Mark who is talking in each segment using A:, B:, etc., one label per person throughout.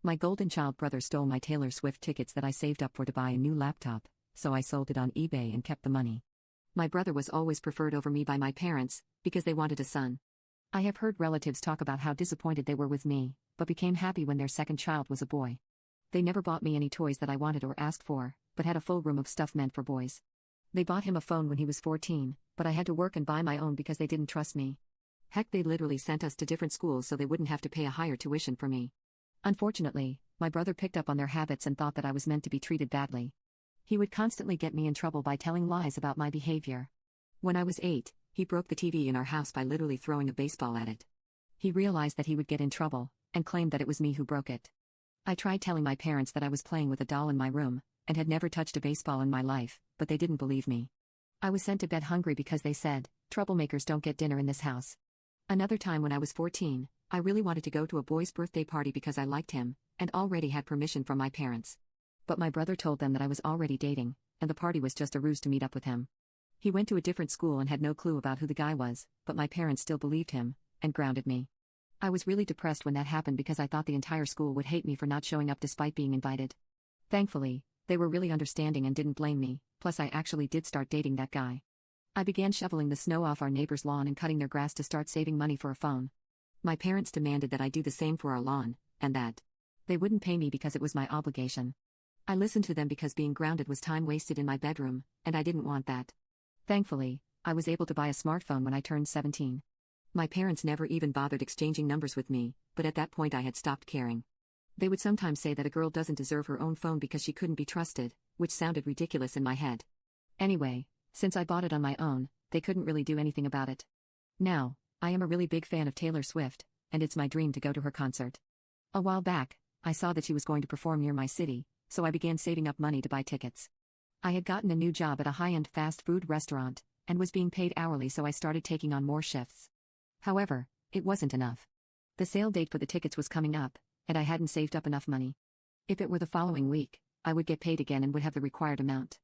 A: My golden child brother stole my Taylor Swift tickets that I saved up for to buy a new laptop, so I sold it on eBay and kept the money. My brother was always preferred over me by my parents, because they wanted a son. I have heard relatives talk about how disappointed they were with me, but became happy when their second child was a boy. They never bought me any toys that I wanted or asked for, but had a full room of stuff meant for boys. They bought him a phone when he was 14, but I had to work and buy my own because they didn't trust me. Heck, they literally sent us to different schools so they wouldn't have to pay a higher tuition for me. Unfortunately, my brother picked up on their habits and thought that I was meant to be treated badly. He would constantly get me in trouble by telling lies about my behavior. When I was 8, he broke the TV in our house by literally throwing a baseball at it. He realized that he would get in trouble, and claimed that it was me who broke it. I tried telling my parents that I was playing with a doll in my room, and had never touched a baseball in my life, but they didn't believe me. I was sent to bed hungry because they said, "Troublemakers don't get dinner in this house." Another time when I was 14, I really wanted to go to a boy's birthday party because I liked him, and already had permission from my parents. But my brother told them that I was already dating, and the party was just a ruse to meet up with him. He went to a different school and had no clue about who the guy was, but my parents still believed him, and grounded me. I was really depressed when that happened because I thought the entire school would hate me for not showing up despite being invited. Thankfully, they were really understanding and didn't blame me, plus I actually did start dating that guy. I began shoveling the snow off our neighbor's lawn and cutting their grass to start saving money for a phone. My parents demanded that I do the same for our lawn, and that they wouldn't pay me because it was my obligation. I listened to them because being grounded was time wasted in my bedroom, and I didn't want that. Thankfully, I was able to buy a smartphone when I turned 17. My parents never even bothered exchanging numbers with me, but at that point I had stopped caring. They would sometimes say that a girl doesn't deserve her own phone because she couldn't be trusted, which sounded ridiculous in my head. Anyway, since I bought it on my own, they couldn't really do anything about it. Now, I am a really big fan of Taylor Swift, and it's my dream to go to her concert. A while back, I saw that she was going to perform near my city, so I began saving up money to buy tickets. I had gotten a new job at a high-end fast food restaurant, and was being paid hourly, so I started taking on more shifts. However, it wasn't enough. The sale date for the tickets was coming up, and I hadn't saved up enough money. If it were the following week, I would get paid again and would have the required amount.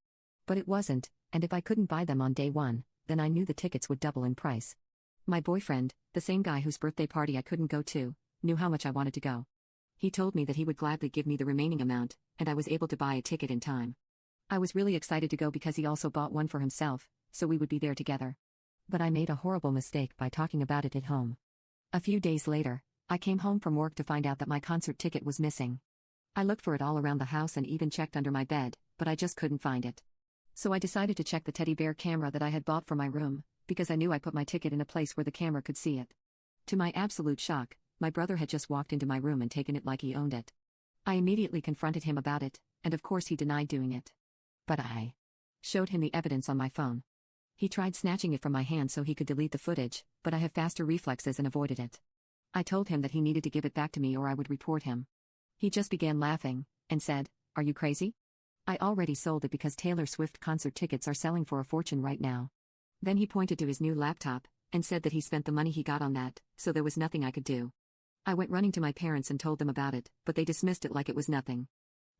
A: But it wasn't, and if I couldn't buy them on day one, then I knew the tickets would double in price. My boyfriend, the same guy whose birthday party I couldn't go to, knew how much I wanted to go. He told me that he would gladly give me the remaining amount, and I was able to buy a ticket in time. I was really excited to go because he also bought one for himself, so we would be there together. But I made a horrible mistake by talking about it at home. A few days later, I came home from work to find out that my concert ticket was missing. I looked for it all around the house and even checked under my bed, but I just couldn't find it. So I decided to check the teddy bear camera that I had bought for my room, because I knew I put my ticket in a place where the camera could see it. To my absolute shock, my brother had just walked into my room and taken it like he owned it. I immediately confronted him about it, and of course he denied doing it. But I showed him the evidence on my phone. He tried snatching it from my hand so he could delete the footage, but I have faster reflexes and avoided it. I told him that he needed to give it back to me or I would report him. He just began laughing, and said, "Are you crazy? I already sold it because Taylor Swift concert tickets are selling for a fortune right now." Then he pointed to his new laptop, and said that he spent the money he got on that, so there was nothing I could do. I went running to my parents and told them about it, but they dismissed it like it was nothing.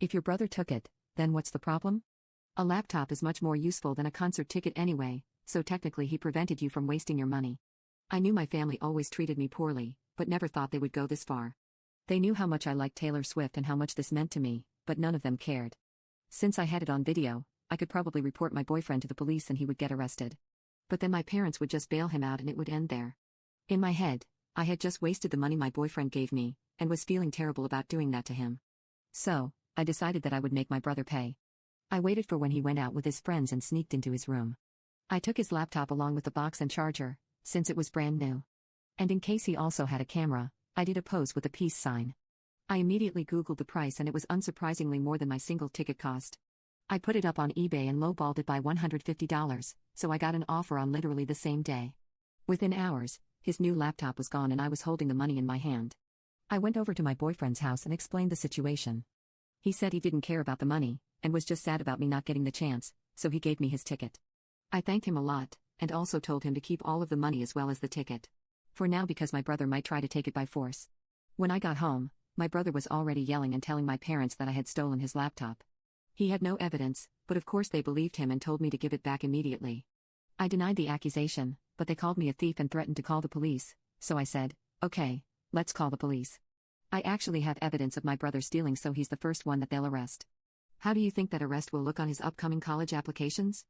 A: If your brother took it, then what's the problem? A laptop is much more useful than a concert ticket anyway, so technically he prevented you from wasting your money. I knew my family always treated me poorly, but never thought they would go this far. They knew how much I liked Taylor Swift and how much this meant to me, but none of them cared. Since I had it on video, I could probably report my boyfriend to the police and he would get arrested. But then my parents would just bail him out and it would end there. In my head, I had just wasted the money my boyfriend gave me, and was feeling terrible about doing that to him. So, I decided that I would make my brother pay. I waited for when he went out with his friends and sneaked into his room. I took his laptop along with the box and charger, since it was brand new. And in case he also had a camera, I did a pose with a peace sign. I immediately Googled the price and it was unsurprisingly more than my single ticket cost. I put it up on eBay and lowballed it by $150, so I got an offer on literally the same day. Within hours, his new laptop was gone and I was holding the money in my hand. I went over to my boyfriend's house and explained the situation. He said he didn't care about the money, and was just sad about me not getting the chance, so he gave me his ticket. I thanked him a lot, and also told him to keep all of the money as well as the ticket. For now, because my brother might try to take it by force. When I got home, my brother was already yelling and telling my parents that I had stolen his laptop. He had no evidence, but of course they believed him and told me to give it back immediately. I denied the accusation, but they called me a thief and threatened to call the police, so I said, "Okay, let's call the police." I actually have evidence of my brother stealing, so he's the first one that they'll arrest. How do you think that arrest will look on his upcoming college applications?